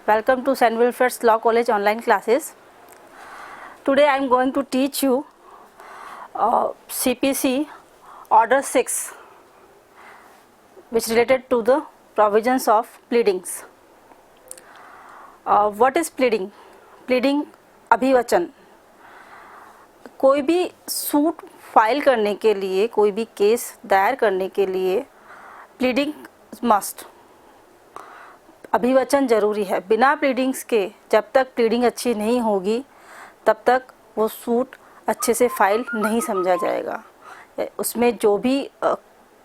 Welcome to St. Wilfred's Law College online classes. Today I am going to teach you CPC Order 6, which related to the provisions of pleadings. What is pleading? Pleading अभिवचन. कोई भी suit file करने के लिए, कोई भी case दायर करने के लिए प्लीडिंग मस्ट, अभिवचन ज़रूरी है. बिना प्लीडिंग्स के जब तक प्लीडिंग अच्छी नहीं होगी तब तक वो सूट अच्छे से फाइल नहीं समझा जाएगा. उसमें जो भी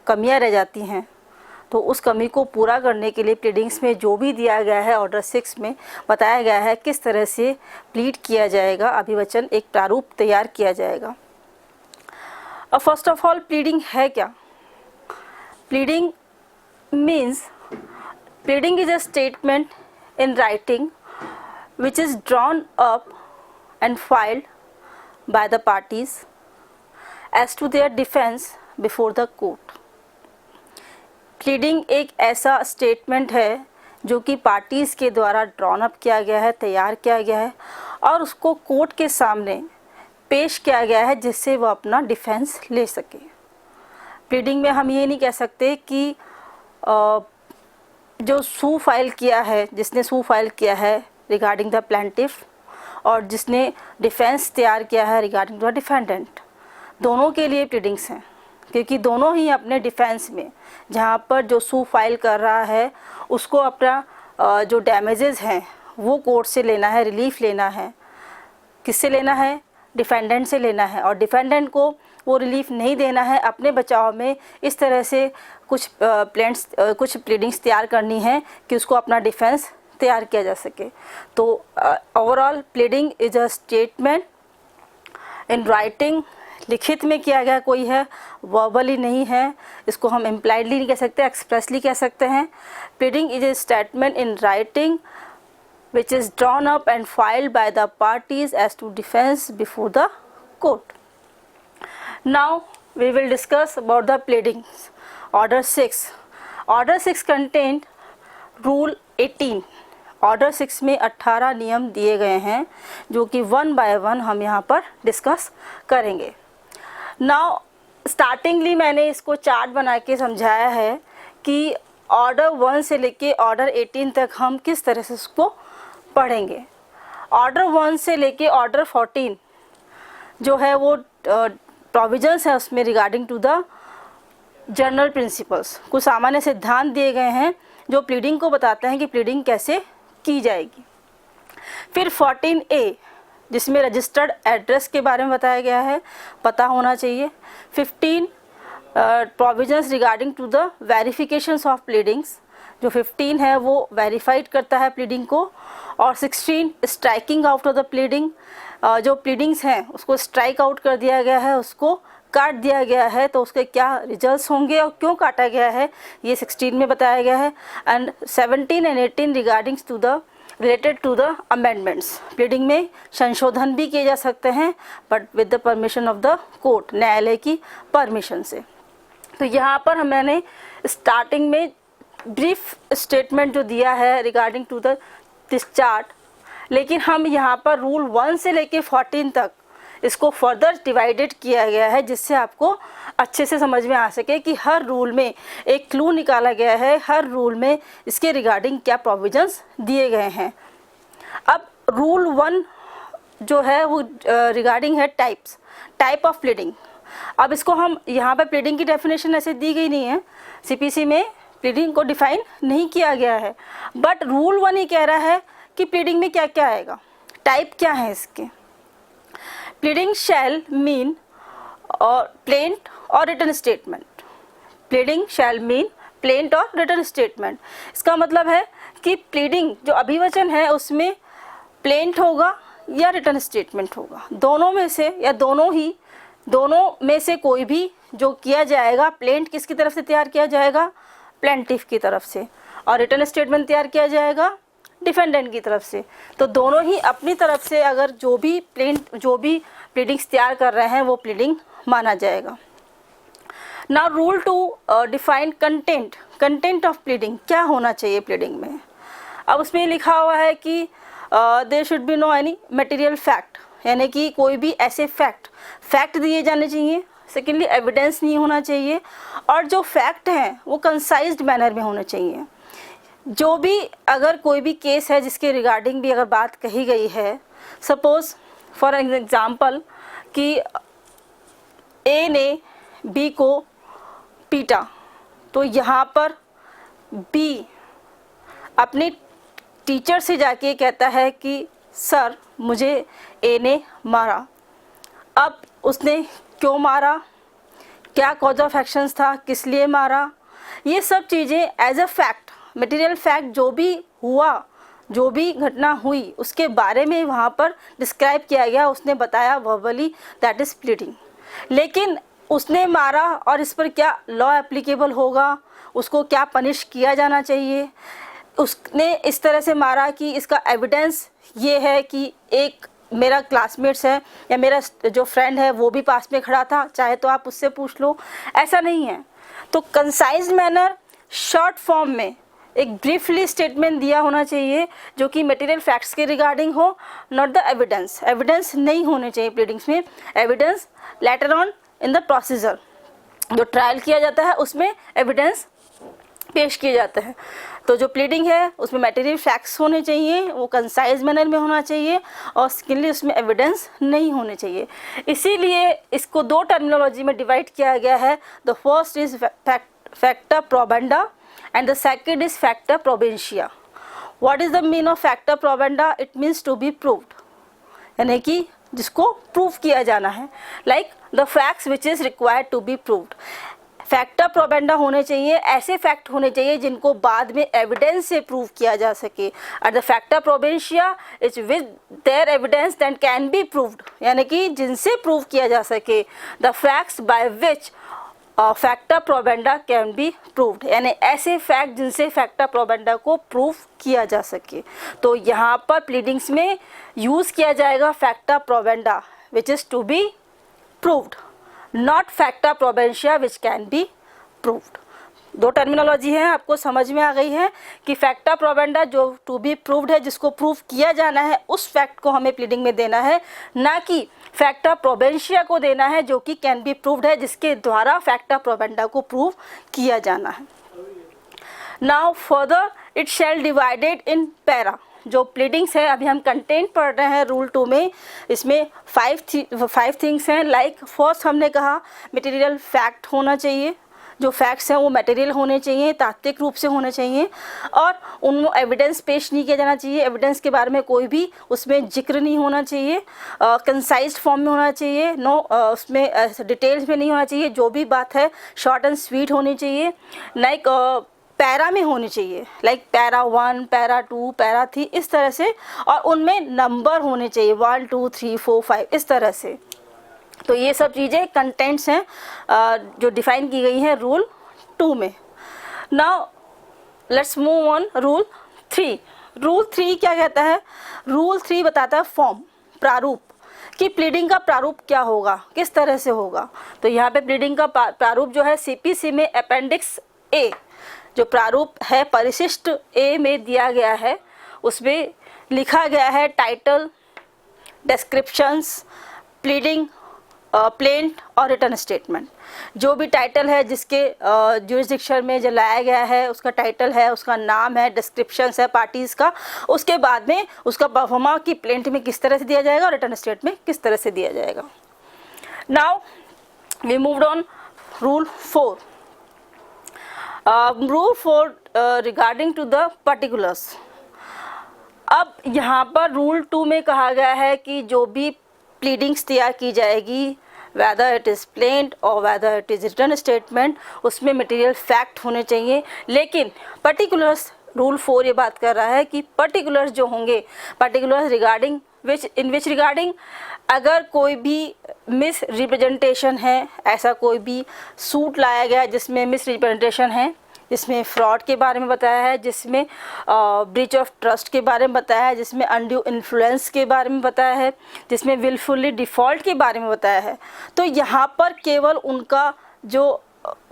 कमियां रह जाती हैं तो उस कमी को पूरा करने के लिए प्लीडिंग्स में जो भी दिया गया है ऑर्डर 6 में बताया गया है किस तरह से प्लीड किया जाएगा, अभिवचन एक प्रारूप तैयार किया जाएगा. फर्स्ट ऑफ ऑल प्लीडिंग है क्या? Pleading means pleading is a statement in writing which is drawn up and filed by the parties as to their defense before the court. Pleading एक ऐसा statement है जो कि parties के द्वारा drawn up किया गया है, तैयार किया गया है और उसको कोर्ट के सामने पेश किया गया है जिससे वो अपना डिफेंस ले सके. प्लीडिंग में हम ये नहीं कह सकते कि जो सू फाइल किया है, जिसने सू फाइल किया है रिगार्डिंग द प्लेंटिफ और जिसने डिफेंस तैयार किया है रिगार्डिंग द डिफेंडेंट, दोनों के लिए प्लीडिंग्स हैं क्योंकि दोनों ही अपने डिफेंस में जहाँ पर जो सू फाइल कर रहा है उसको अपना जो डैमेजेस हैं वो कोर्ट से लेना है, रिलीफ लेना है. किससे लेना है? डिफेंडेंट से लेना है. और डिफेंडेंट को वो रिलीफ नहीं देना है, अपने बचाव में इस तरह से कुछ प्लीडिंग्स तैयार करनी है कि उसको अपना डिफेंस तैयार किया जा सके. तो overall pleading is a statement in writing, लिखित में किया गया कोई है, वर्बली नहीं है. इसको हम इम्प्लाइडली नहीं कह सकते, एक्सप्रेसली कह सकते हैं. Pleading is a statement in writing which is drawn up and filed by the parties as to defense before the court. Now we will discuss about the pleadings. Order 6. Order 6 contained Rule 18. Order 6 में 18 नियम दिए गए हैं जो कि one by one हम यहाँ पर डिस्कस करेंगे. Now startingly मैंने इसको चार्ट बना के समझाया है कि ऑर्डर 1 से लेके ऑर्डर 18 तक हम किस तरह से उसको पढ़ेंगे. ऑर्डर 1 से लेके ऑर्डर 14 जो है वो प्रोविजंस है उसमें regarding to the general principles, कुछ सामान्य सिद्धांत दिए गए हैं जो प्लीडिंग को बताते हैं कि प्लीडिंग कैसे की जाएगी. फिर 14A जिसमें रजिस्टर्ड एड्रेस के बारे में बताया गया है, पता होना चाहिए. 15 provisions regarding to the verifications of pleadings, जो 15 है वो वेरीफाइड करता है प्लीडिंग को. और 16 striking out of the pleading, जो प्लीडिंग्स हैं उसको स्ट्राइक आउट कर दिया गया है, उसको काट दिया गया है तो उसके क्या रिजल्ट्स होंगे और क्यों काटा गया है ये 16 में बताया गया है. And 17 and 18 regardings to the related to the amendments, pleading में संशोधन भी किए जा सकते हैं but with the permission of the court, न्यायालय की परमिशन से. तो यहाँ पर मैंने स्टार्टिंग में ब्रीफ स्टेटमेंट जो दिया है रिगार्डिंग टू दिस चार्ट, लेकिन हम यहाँ पर रूल 1 से लेके 14 तक इसको फर्दर डिवाइडेड किया गया है जिससे आपको अच्छे से समझ में आ सके कि हर रूल में एक क्लू निकाला गया है, हर रूल में इसके रिगार्डिंग क्या प्रोविजंस दिए गए हैं. अब रूल 1 जो है वो रिगार्डिंग है टाइप ऑफ प्लीडिंग. अब इसको हम यहाँ पर प्लीडिंग की डेफिनेशन ऐसे दी गई नहीं है, सीपीसी में प्लीडिंग को डिफाइन नहीं किया गया है, बट रूल 1 ही कह रहा है कि प्लीडिंग में क्या क्या आएगा, टाइप क्या है इसके. प्लीडिंग शैल मीन और प्लेंट और रिटन स्टेटमेंट. प्लीडिंग शैल मीन प्लेंट और रिटन स्टेटमेंट. इसका मतलब है कि प्लीडिंग जो अभिवचन है उसमें प्लेंट होगा या रिटन स्टेटमेंट होगा, दोनों में से या दोनों में से कोई भी जो किया जाएगा. प्लेंट किसकी तरफ से तैयार किया जाएगा? प्लेंटिफ की तरफ से. और रिटन स्टेटमेंट तैयार किया जाएगा डिफेंडेंट की तरफ से. तो दोनों ही अपनी तरफ से अगर जो भी प्लीडिंग्स तैयार कर रहे हैं वो प्लीडिंग माना जाएगा. Now rule 2 define content of pleading. क्या होना चाहिए प्लीडिंग में? अब उसमें लिखा हुआ है कि there should be no any material fact, यानी कि कोई भी ऐसे फैक्ट दिए जाने चाहिए। सेकेंडली एविडेंस नहीं होना चाहिए, और जो फैक्ट हैं वो कंसाइज्ड मैनर में होने चाहिए। जो भी अगर कोई भी केस है जिसके रिगार्डिंग भी अगर बात कही गई है, सपोज फॉर एग्जांपल कि ए ने बी को पीटा, तो यहाँ पर बी अपनी टीचर से जाके कहता है कि सर मुझे ए ने मारा। अब उसने क्यों मारा, क्या कॉज ऑफ एक्शंस था, किस लिए मारा, ये सब चीज़ें as a fact, material fact जो भी हुआ, जो भी घटना हुई उसके बारे में वहाँ पर डिस्क्राइब किया गया, उसने बताया वर्बली, दैट इज़ प्लीडिंग। लेकिन उसने मारा और इस पर क्या लॉ एप्लीकेबल होगा, उसको क्या पनिश किया जाना चाहिए, उसने इस तरह से मारा कि इसका एविडेंस ये है कि एक मेरा क्लासमेट्स है या मेरा जो फ्रेंड है वो भी पास में खड़ा था, चाहे तो आप उससे पूछ लो, ऐसा नहीं है। तो कंसाइज मैनर, शॉर्ट फॉर्म में एक ब्रीफली स्टेटमेंट दिया होना चाहिए जो कि मटेरियल फैक्ट्स के रिगार्डिंग हो, नॉट द एविडेंस। एविडेंस नहीं होने चाहिए प्लीडिंग्स में, evidence later on in the procedure, जो ट्रायल किया जाता है उसमें एविडेंस पेश किए जाते हैं। तो जो प्लीडिंग है उसमें मटेरियल फैक्ट्स होने चाहिए, वो कंसाइज मैनर में होना चाहिए, और सेकेंडली उसमें एविडेंस नहीं होने चाहिए। इसीलिए इसको दो टर्मिनोलॉजी में डिवाइड किया गया है। The first is facta probanda and the second is facta probantia. What is the mean of facta probanda? It means to be proved, यानी कि जिसको प्रूव किया जाना है, like the facts which is required to be proved. Facta probanda होने चाहिए, ऐसे fact होने चाहिए जिनको बाद में एविडेंस से प्रूव किया जा सके। और the facta probantia is with their evidence that can be proved, यानी कि जिनसे प्रूव किया जा सके। The facts by which facta probanda can be proved, यानी ऐसे फैक्ट जिनसे फैक्टा प्रोबेंडा को प्रूव किया जा सके। तो यहाँ पर प्लीडिंग्स में यूज़ किया जाएगा facta probanda which is to be proved, not facta probantia which can be proved. दो टर्मिनोलॉजी है, आपको समझ में आ गई है कि फैक्टा प्रोबेंडा जो टू बी प्रूव्ड है, जिसको प्रूव किया जाना है, उस फैक्ट को हमें प्लीडिंग में देना है, ना कि फैक्टा प्रोबेंशिया को देना है जो कि कैन बी प्रूव्ड है, जिसके द्वारा फैक्टा प्रोबेंडा को प्रूव किया जाना है। Now further it shall divided in para. जो प्लीडिंग्स है, अभी हम कंटेंट पढ़ रहे हैं रूल 2 में, इसमें 5 थिंग्स हैं। लाइक फर्स्ट हमने कहा मटेरियल फैक्ट होना चाहिए, जो फैक्ट्स हैं वो मटेरियल होने चाहिए, तात्विक रूप से होने चाहिए, और उनमें एविडेंस पेश नहीं किया जाना चाहिए। एविडेंस के बारे में कोई भी उसमें जिक्र नहीं होना चाहिए, कंसाइज्ड फॉर्म में होना चाहिए, नो उसमें डिटेल्स में नहीं होना चाहिए। जो भी बात है शॉर्ट एंड स्वीट होनी चाहिए, लाइक पैरा में होनी चाहिए, लाइक पैरा 1, पैरा 2, पैरा 3, इस तरह से, और उनमें नंबर होने चाहिए 1, 2, 3, 4, 5, इस तरह से। तो ये सब चीज़ें कंटेंट्स हैं जो डिफाइन की गई हैं रूल 2 में। Now let's move on rule 3। Rule 3 क्या कहता है? रूल 3 बताता है फॉर्म, प्रारूप, कि प्लीडिंग का प्रारूप क्या होगा, किस तरह से होगा। तो यहाँ पे प्लीडिंग का प्रारूप जो है सीपीसी में अपेंडिक्स ए जो प्रारूप है परिशिष्ट ए में दिया गया है, उसमें लिखा गया है टाइटल, डिस्क्रिप्शंस, प्लीडिंग, प्लेंट और रिटर्न स्टेटमेंट। जो भी टाइटल है जिसके ज्यूरिसडिक्शन में जो लाया गया है, उसका टाइटल है, उसका नाम है, डिस्क्रिप्शंस है पार्टीज़ का, उसके बाद में उसका परफॉर्मा की प्लेंट में किस तरह से दिया जाएगा और रिटर्न स्टेट में किस तरह से दिया जाएगा। Now we moved on rule 4। Rule 4 regarding to the particulars. अब यहाँ पर रूल 2 में कहा गया है कि जो भी प्लीडिंग्स तैयार की जाएगी, वेदर इट इज़ प्लेंट और whether it is return statement, उसमें मटेरियल फैक्ट होने चाहिए। लेकिन पर्टिकुलर्स, रूल 4 ये बात कर रहा है कि पर्टिकुलर्स जो होंगे, पर्टिकुलर्स रिगार्डिंग रिगार्डिंग अगर कोई भी मिस रिप्रेजेंटेशन है, ऐसा कोई भी सूट लाया गया जिसमें मिस रिप्रेजेंटेशन है, जिसमें फ्रॉड के बारे में बताया है, जिसमें ब्रीच ऑफ ट्रस्ट के बारे में बताया है, जिसमें अनड्यू इन्फ्लुएंस के बारे में बताया है, जिसमें विलफुली डिफ़ॉल्ट के बारे में बताया है, तो यहाँ पर केवल उनका जो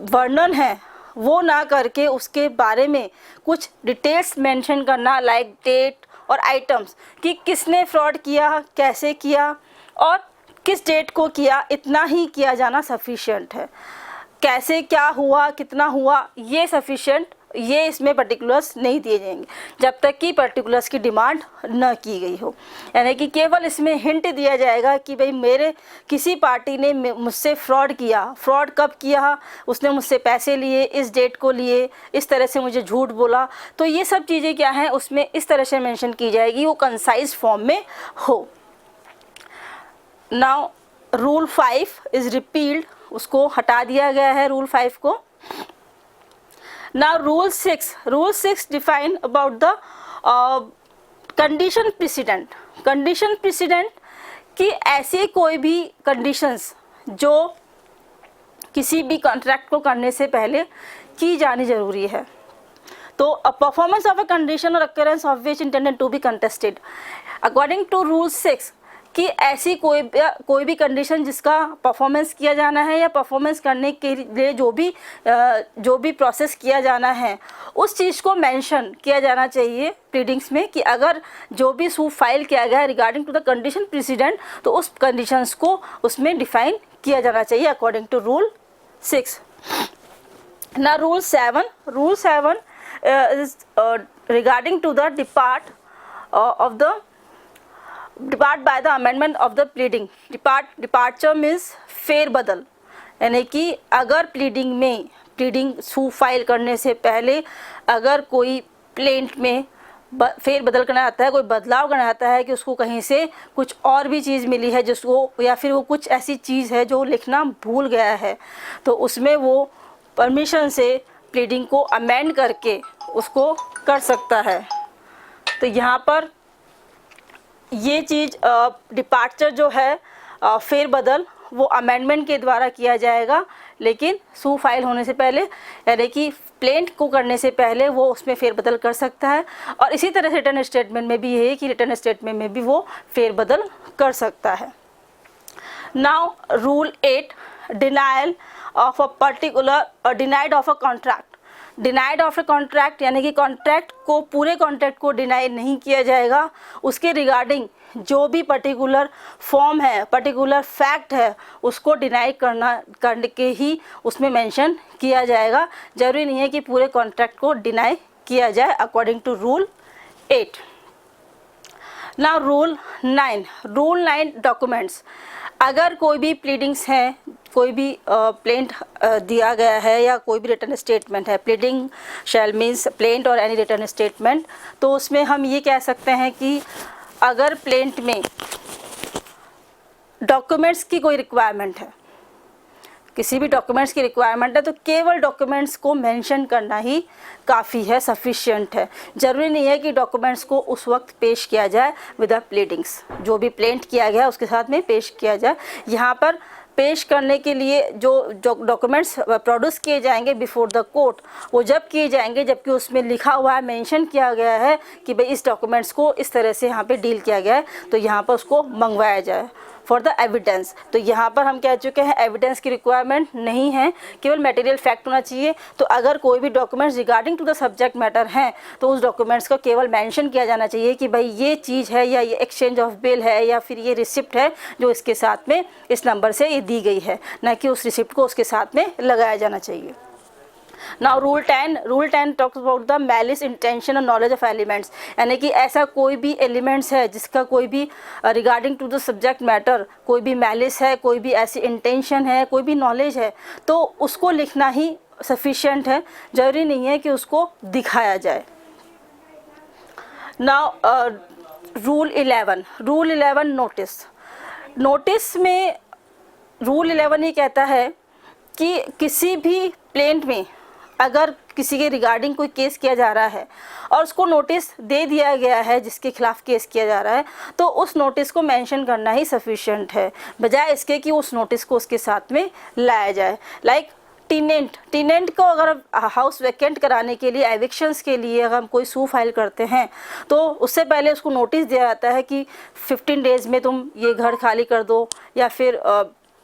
वर्णन है वो ना करके उसके बारे में कुछ डिटेल्स मेंशन करना, लाइक डेट और आइटम्स, कि किसने फ्रॉड किया, कैसे किया और किस डेट को किया, इतना ही किया जाना सफिशिएंट है। कैसे क्या हुआ, कितना हुआ, ये सफिशिएंट, ये इसमें पर्टिकुलर्स नहीं दिए जाएंगे जब तक कि पर्टिकुलर्स की डिमांड न की गई हो। यानी कि केवल इसमें हिंट दिया जाएगा कि भाई मेरे किसी पार्टी ने मुझसे फ्रॉड किया, फ्रॉड कब किया, उसने मुझसे पैसे लिए, इस डेट को लिए, इस तरह से मुझे झूठ बोला, तो ये सब चीज़ें क्या हैं उसमें इस तरह से मेंशन की जाएगी, वो कंसाइज फॉर्म में हो। नाउ रूल 5 इज़ रिपील्ड, उसको हटा दिया गया है रूल 5 को। Now rule 6 define about the condition precedent। condition precedent कि ऐसे कोई भी conditions जो किसी भी कॉन्ट्रैक्ट को करने से पहले की जानी जरूरी है। तो a performance of a condition or occurrence of which intended to be contested according to rule 6 कि ऐसी कोई भी कंडीशन जिसका परफॉर्मेंस किया जाना है या परफॉर्मेंस करने के लिए जो भी प्रोसेस किया जाना है उस चीज़ को मेंशन किया जाना चाहिए प्लीडिंग्स में, कि अगर जो भी सूट फाइल किया गया है regarding to the condition president तो उस कंडीशंस को उसमें डिफाइन किया जाना चाहिए अकॉर्डिंग टू रूल 6। ना rule 7 is regarding to the depart by the amendment of the pleading. Departure means फेरबदल, यानी कि अगर प्लीडिंग सूट फाइल करने से पहले अगर कोई प्लेंट में फेरबदल करना आता है, कोई बदलाव करना आता है कि उसको कहीं से कुछ और भी चीज़ मिली है जिसको, या फिर वो कुछ ऐसी चीज़ है जो लिखना भूल गया है, तो उसमें वो परमिशन से प्लीडिंग को अमेंड करके उसको कर सकता है। तो यहाँ पर ये चीज़ डिपार्चर जो है फेरबदल वो अमेंडमेंट के द्वारा किया जाएगा, लेकिन सूट फाइल होने से पहले, यानी कि प्लेंट को करने से पहले वो उसमें फेरबदल कर सकता है। और इसी तरह से रिटर्न स्टेटमेंट में भी है कि रिटर्न स्टेटमेंट में भी वो फेरबदल कर सकता है। Now rule 8 denial of a particular denied of a contract. Denied of a contract यानी कि कॉन्ट्रैक्ट को, पूरे कॉन्ट्रैक्ट को डिनाई नहीं किया जाएगा, उसके रिगार्डिंग जो भी पर्टिकुलर फॉर्म है, पर्टिकुलर फैक्ट है, उसको डिनाई करके ही उसमें मेंशन किया जाएगा। जरूरी नहीं है कि पूरे कॉन्ट्रैक्ट को डिनाई किया जाए according to rule 8। Now rule 9 documents. अगर कोई भी प्लीडिंग्स हैं, कोई भी प्लेंट दिया गया है या कोई भी रिटर्न स्टेटमेंट है, प्लीडिंग शैल मीन्स प्लेंट और एनी रिटर्न स्टेटमेंट, तो उसमें हम ये कह सकते हैं कि अगर प्लेंट में डॉक्यूमेंट्स की कोई रिक्वायरमेंट है, किसी भी डॉक्यूमेंट्स की रिक्वायरमेंट है, तो केवल डॉक्यूमेंट्स को मेंशन करना ही काफ़ी है, सफिशिएंट है। ज़रूरी नहीं है कि डॉक्यूमेंट्स को उस वक्त पेश किया जाए विद द प्लीडिंग्स, जो भी प्लेंट किया गया उसके साथ में पेश किया जाए। यहाँ पर पेश करने के लिए जो डॉक्यूमेंट्स प्रोड्यूस किए जाएंगे बिफोर द कोर्ट, वो जब किए जाएंगे जबकि उसमें लिखा हुआ है, मेंशन किया गया है कि भाई इस डॉक्यूमेंट्स को इस तरह से यहाँ पे डील किया गया है, तो यहाँ पर उसको मंगवाया जाए फॉर द एविडेंस। तो यहाँ पर हम कह चुके हैं एविडेंस की रिक्वायरमेंट नहीं है, केवल मटेरियल फैक्ट होना चाहिए। तो अगर कोई भी documents regarding to the subject matter हैं तो उस डॉक्यूमेंट्स को केवल मेंशन किया जाना चाहिए कि भाई ये चीज़ है, या ये एक्सचेंज ऑफ बिल है, या फिर ये रिसिप्ट है जो इसके साथ में इस नंबर से ये दी गई है, ना कि उस रिसिप्ट को उसके साथ में लगाया जाना चाहिए। Now rule 10 talks about the malice intention और नॉलेज ऑफ एलिमेंट्स, यानी कि ऐसा कोई भी एलिमेंट्स है जिसका कोई भी regarding to the subject matter कोई भी मैलिस है, कोई भी ऐसी इंटेंशन है, कोई भी नॉलेज है, तो उसको लिखना ही सफिशिएंट है, ज़रूरी नहीं है कि उसको दिखाया जाए। नाउ रूल 11 नोटिस में रूल 11 ये कहता है कि किसी भी प्लेंट में अगर किसी के रिगार्डिंग कोई केस किया जा रहा है और उसको नोटिस दे दिया गया है जिसके खिलाफ केस किया जा रहा है, तो उस नोटिस को मेंशन करना ही सफिशिएंट है, बजाय इसके कि उस नोटिस को उसके साथ में लाया जाए। लाइक टीनेंट को अगर हाउस वैकेंट कराने के लिए, एविक्शंस के लिए अगर हम कोई सू फाइल करते हैं तो उससे पहले उसको नोटिस दिया जाता है कि 15 डेज़ में तुम ये घर खाली कर दो, या फिर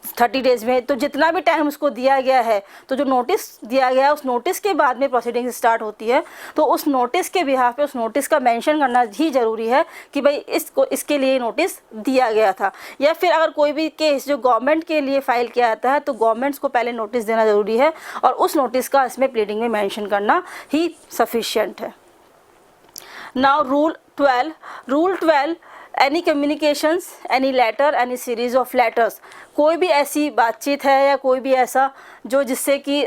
30 डेज़ में, तो जितना भी टाइम उसको दिया गया है, तो जो नोटिस दिया गया है उस नोटिस के बाद में प्रोसीडिंग स्टार्ट होती है। तो उस नोटिस के बिहाफ पे उस नोटिस का मेंशन करना ही ज़रूरी है कि भाई इसके लिए नोटिस दिया गया था। या फिर अगर कोई भी केस जो गवर्नमेंट के लिए फाइल किया जाता है तो गवर्नमेंट्स को पहले नोटिस देना ज़रूरी है और उस नोटिस का इसमें प्लीडिंग में मेंशन करना ही सफिशिएंट है। Now rule 12, any communications, any letter, any series of letters, कोई भी ऐसी बातचीत है या कोई भी ऐसा जो जिससे कि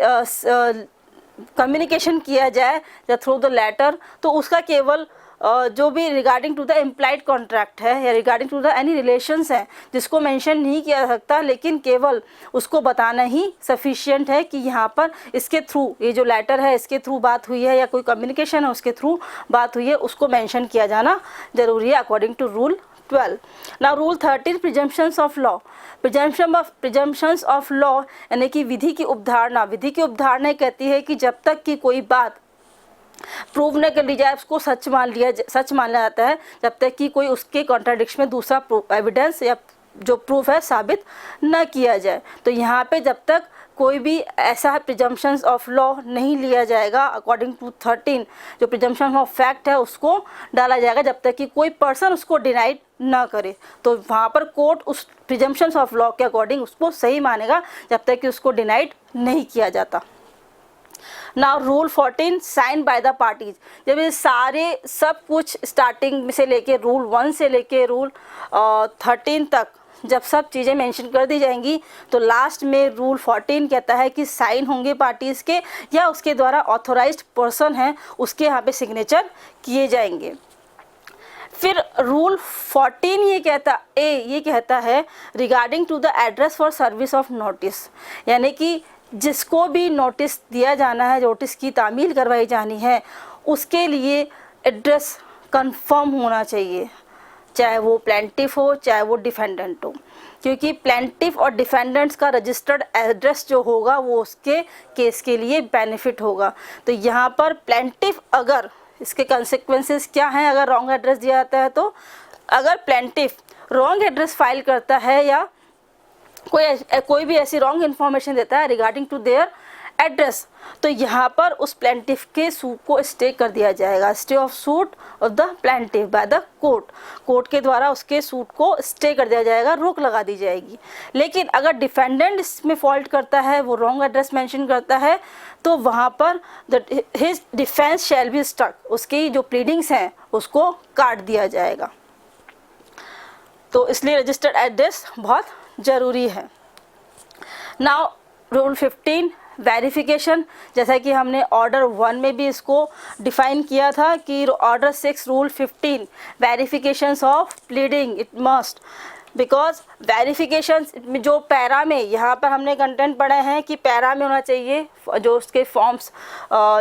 कम्युनिकेशन किया जाए या थ्रू द लेटर, तो उसका केवल जो भी regarding to the implied contract है या regarding to the any relations हैं जिसको मेंशन नहीं किया जा सकता, लेकिन केवल उसको बताना ही सफिशिएंट है कि यहाँ पर इसके थ्रू, ये जो लेटर है इसके थ्रू बात हुई है या कोई कम्युनिकेशन है उसके थ्रू बात हुई है, उसको मेंशन किया जाना ज़रूरी है according to rule 12। Now rule 13, presumptions of law. Presumptions of law यानी कि विधि की उपधारणा। विधि की उपधारणा कहती है कि जब तक कि कोई बात प्रूव न कर ली जाए उसको सच माना जाता है, जब तक कि कोई उसके कॉन्ट्राडिक्शन में दूसरा एविडेंस या जो प्रूफ है साबित न किया जाए। तो यहाँ पे जब तक कोई भी ऐसा प्रिजम्पशंस ऑफ लॉ नहीं लिया जाएगा अकॉर्डिंग टू 13, जो प्रिजम्पशन ऑफ फैक्ट है उसको डाला जाएगा जब तक कि कोई पर्सन उसको डिनाइड ना करे। तो वहाँ पर कोर्ट उस प्रिजम्पशंस ऑफ लॉ के अकॉर्डिंग उसको सही मानेगा जब तक कि उसको डिनाइड नहीं किया जाता। Now rule 14, sign by the parties. जब ये सारे सब कुछ स्टार्टिंग से लेके रूल 1 से लेके रूल 13 तक जब सब चीज़ें मेंशन कर दी जाएंगी तो लास्ट में रूल 14 कहता है कि साइन होंगे पार्टीज़ के या उसके द्वारा ऑथोराइज्ड पर्सन हैं उसके यहाँ पे सिग्नेचर किए जाएंगे। फिर रूल 14 ये कहता है regarding to the address for service of notice, यानी कि जिसको भी नोटिस दिया जाना है, नोटिस की तामील करवाई जानी है, उसके लिए एड्रेस कंफर्म होना चाहिए, चाहे वो प्लेंटिफ हो चाहे वो डिफेंडेंट हो, क्योंकि प्लेंटिफ और डिफेंडेंट्स का रजिस्टर्ड एड्रेस जो होगा वो उसके केस के लिए बेनिफिट होगा। तो यहाँ पर प्लेंटिफ, अगर इसके कंसिक्वेंसेस क्या हैं अगर रॉन्ग एड्रेस दिया जाता है, तो अगर प्लेंटिफ रॉन्ग एड्रेस फाइल करता है या कोई भी ऐसी रॉन्ग इन्फॉर्मेशन देता है रिगार्डिंग टू देयर एड्रेस, तो यहाँ पर उस प्लेंटिफ के सूट को स्टे कर दिया जाएगा। Stay of suit of the plaintiff by the court के द्वारा उसके सूट को स्टे कर दिया जाएगा, रोक लगा दी जाएगी। लेकिन अगर डिफेंडेंट इसमें फॉल्ट करता है, वो रॉन्ग एड्रेस मेंशन करता है, तो वहाँ पर his defence shall be stuck, उसकी जो प्लीडिंग्स हैं उसको काट दिया जाएगा। तो इसलिए रजिस्टर्ड एड्रेस बहुत ज़रूरी है। Now rule 15, verification. जैसा कि हमने ऑर्डर 1 में भी इसको डिफाइन किया था कि order 6 rule 15, verifications of pleading it must, because verification जो पैरा में यहाँ पर हमने कंटेंट पढ़े हैं कि पैरा में होना चाहिए जो उसके फॉर्म्स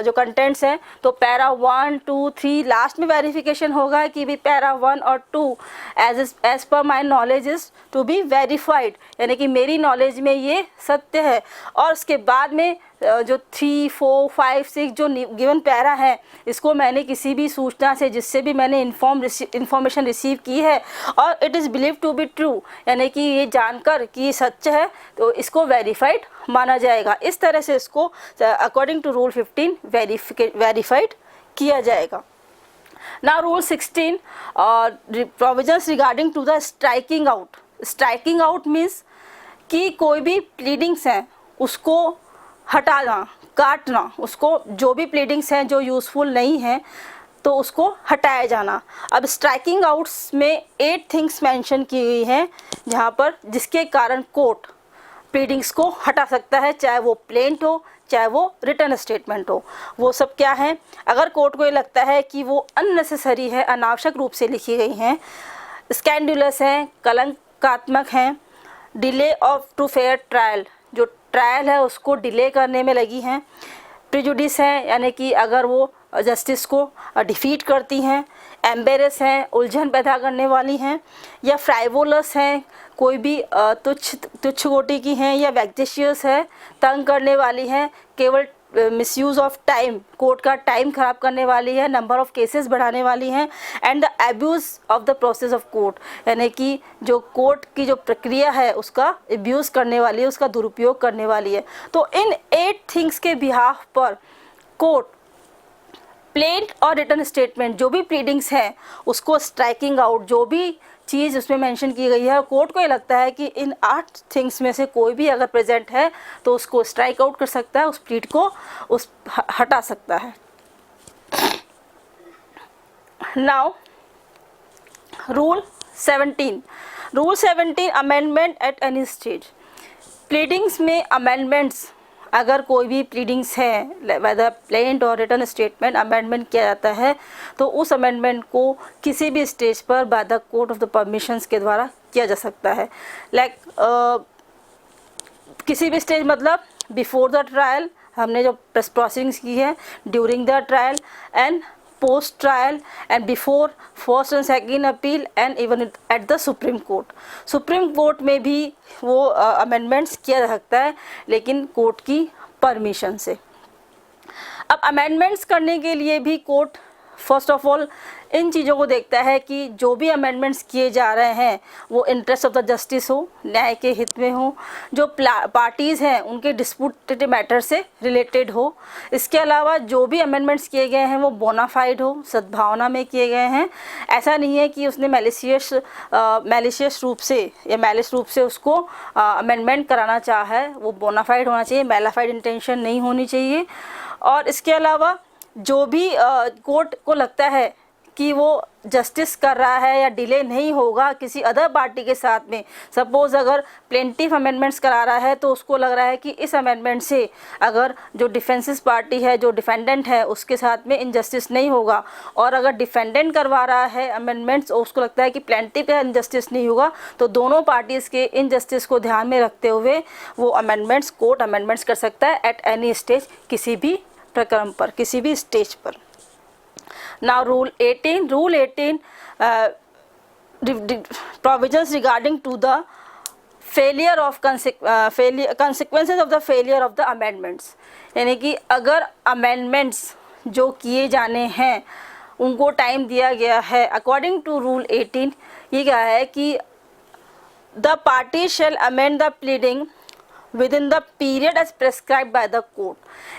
जो कंटेंट्स हैं, तो पैरा 1, 2, 3 लास्ट में वेरिफिकेशन होगा कि भी पैरा 1 और 2 as per my knowledge is to be verified, यानी कि मेरी नॉलेज में ये सत्य है। और उसके बाद में जो 3, 4, 5, 6 जो गिवन पैरा है, इसको मैंने किसी भी सूचना से जिससे भी मैंने इन्फॉर्मेशन रिसीव की है और it is believe to be true, यानी कि ये जानकर कि ये सच है, तो इसको वेरीफाइड माना जाएगा। इस तरह से इसको अकॉर्डिंग टू रूल 15 वेरीफाइड किया जाएगा। Now rule 16, provisions regarding to the striking out. Striking out means कि कोई भी प्लीडिंग्स हैं उसको हटाना, काटना, उसको जो भी प्लीडिंग्स हैं जो यूज़फुल नहीं हैं तो उसको हटाया जाना। अब स्ट्राइकिंग आउट्स में 8 थिंग्स मेंशन की गई हैं जहाँ पर जिसके कारण कोर्ट प्लीडिंग्स को हटा सकता है, चाहे वो प्लेंट हो चाहे वो रिटर्न स्टेटमेंट हो। वो सब क्या है, अगर कोर्ट को ये लगता है कि वो अननेसेसरी है, अनावश्यक रूप से लिखी गई हैं, स्कैंडुलस हैं, कलंकात्मक हैं, delay of to fair trial, जो ट्रायल है उसको डिले करने में लगी हैं, प्रिजुडिस हैं, यानी कि अगर वो जस्टिस को डिफीट करती हैं, एम्बेरस हैं, उलझन पैदा करने वाली हैं, या फ्राइवोलस हैं, कोई भी तुच्छ कोटि की हैं, या वैक्जेशियस है, तंग करने वाली हैं, केवल मिसयूज़ ऑफ टाइम, कोर्ट का टाइम ख़राब करने वाली है, नंबर ऑफ़ केसेस बढ़ाने वाली हैं, and the abuse of the process of court, यानी कि जो कोर्ट की जो प्रक्रिया है उसका एब्यूज़ करने वाली है, उसका दुरुपयोग करने वाली है। तो इन 8 थिंग्स के बिहाफ पर कोर्ट प्लेन और रिटन स्टेटमेंट जो भी प्लीडिंग्स हैं उसको स्ट्राइकिंग आउट, जो भी चीज़ उसमें मेंशन की गई है, कोर्ट को ये लगता है कि इन 8 थिंग्स में से कोई भी अगर प्रेजेंट है तो उसको स्ट्राइक आउट कर सकता है, उस प्लीड को हटा सकता है। Now rule 17 amendment at any stage. Pleadings में अमेंडमेंट्स, अगर कोई भी प्लीडिंग्स है वेदर प्लेंट और रिटन स्टेटमेंट अमेंडमेंट किया जाता है तो उस अमेंडमेंट को किसी भी स्टेज पर by the court of the permissions के द्वारा किया जा सकता है। किसी भी स्टेज मतलब बिफोर द ट्रायल, हमने जो प्रोसीडिंग्स की है, during the trial and post trial and before first and second appeal and even at the supreme court. Supreme court में भी वो अमेंडमेंट्स किया जा सकता है, लेकिन कोर्ट की परमिशन से। अब अमेंडमेंट्स करने के लिए भी court first of all in चीज़ों को देखता है कि जो भी अमेंडमेंट्स किए जा रहे हैं वो इंटरेस्ट ऑफ द जस्टिस हो, न्याय के हित में हो, जो पार्टीज़ हैं उनके डिस्प्यूटेड मैटर से रिलेटेड हो। इसके अलावा जो भी अमेंडमेंट्स किए गए हैं वो बोनाफाइड हो, सद्भावना में किए गए हैं। ऐसा नहीं है कि उसने मैलिशियस रूप से या मैलिस रूप से उसको अमेंडमेंट कराना चाहा है, वो बोनाफाइड होना चाहिए, मैलाफाइड इंटेंशन नहीं होनी चाहिए। और इसके अलावा जो भी कोर्ट को लगता है कि वो जस्टिस कर रहा है या डिले नहीं होगा किसी अदर पार्टी के साथ में, सपोज़ अगर प्लेंटिफ अमेंडमेंट्स करा रहा है तो उसको लग रहा है कि इस अमेंडमेंट से अगर जो डिफेंसिस पार्टी है, जो डिफेंडेंट है, उसके साथ में इनजस्टिस नहीं होगा, और अगर डिफेंडेंट करवा रहा है अमेंडमेंट्स और उसको लगता है कि प्लेंटिफ का इनजस्टिस नहीं होगा, तो दोनों पार्टीज़ के इनजस्टिस को ध्यान में रखते हुए वो अमेंडमेंट्स कोर्ट अमेंडमेंट्स कर सकता है एट एनी स्टेज, किसी भी प्रक्रम पर, किसी भी स्टेज पर। Now rule 18 provisions regarding to the failure of consequences of the failure of the amendments, यानी कि अगर amendments जो किए जाने हैं उनको टाइम दिया गया है, अकॉर्डिंग टू रूल 18 ये क्या है कि the party shall amend the pleading within the period as prescribed by the court,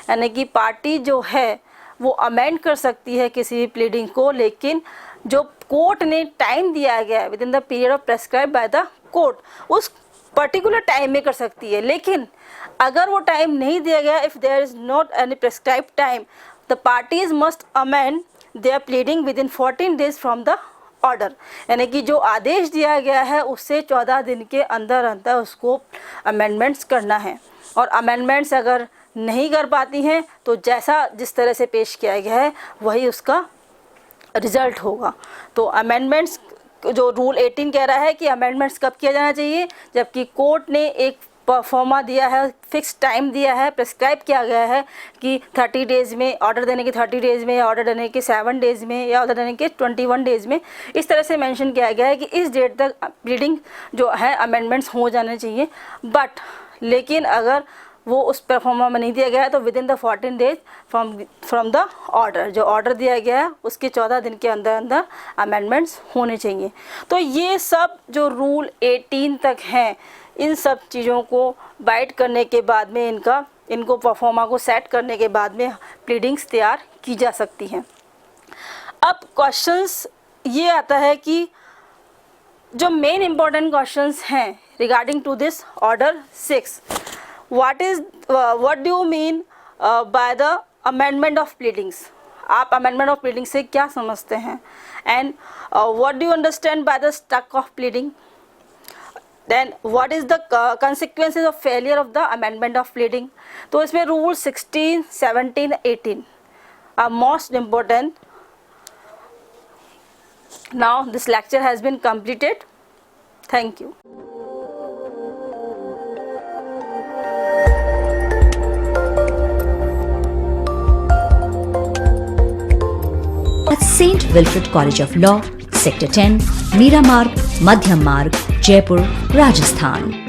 यानी कि पार्टी जो है वो अमेंड कर सकती है किसी भी प्लीडिंग को, लेकिन जो कोर्ट ने टाइम दिया गया है with in the period of prescribe by the court, उस पर्टिकुलर टाइम में कर सकती है। लेकिन अगर वो टाइम नहीं दिया गया, if there is not any prescribe time, the parties must amend their pleading within 14 days from the order, यानी कि जो आदेश दिया गया है उससे 14 दिन के अंदर अंदर उसको अमेंडमेंट्स करना है। और अमेंडमेंट्स अगर नहीं कर पाती हैं तो जिस तरह से पेश किया गया है वही उसका रिजल्ट होगा। तो अमेंडमेंट्स जो रूल 18 कह रहा है कि अमेंडमेंट्स कब किया जाना चाहिए, जबकि कोर्ट ने एक परफॉर्मा दिया है, फिक्स टाइम दिया है, प्रेस्क्राइब किया गया है कि 30 डेज़ में ऑर्डर देने के, 30 डेज़ में, ऑर्डर देने के 7 डेज़ में, या ऑर्डर देने के 21 डेज़ में, इस तरह से मेंशन किया गया है कि इस डेट तक प्लीडिंग जो है अमेंडमेंट्स हो जाने चाहिए। बट लेकिन अगर वो उस परफॉर्मा में नहीं दिया गया है तो with in the 14 days from the order, जो ऑर्डर दिया गया है उसके 14 दिन के अंदर अंदर अमेंडमेंट्स होने चाहिए। तो ये सब जो रूल 18 तक हैं, इन सब चीज़ों को बाइट करने के बाद में इनको परफॉर्मा को सेट करने के बाद में प्लीडिंग्स तैयार की जा सकती हैं। अब क्वेश्चंस ये आता है कि जो मेन इम्पॉर्टेंट क्वेश्चंस हैं regarding to this order 6, what do you mean by the amendment of pleadings? आप amendment of pleading से क्या समझते हैं? And what do you understand by the stuck of pleading? Then what is the consequences of failure of the amendment of pleading? तो इसमें rule 16, 17, 18 are most important. Now this lecture has been completed. Thank you. At St. Wilfrid College of Law, Sector 10, Meera Marg, Madhyam Marg, Jaipur, Rajasthan.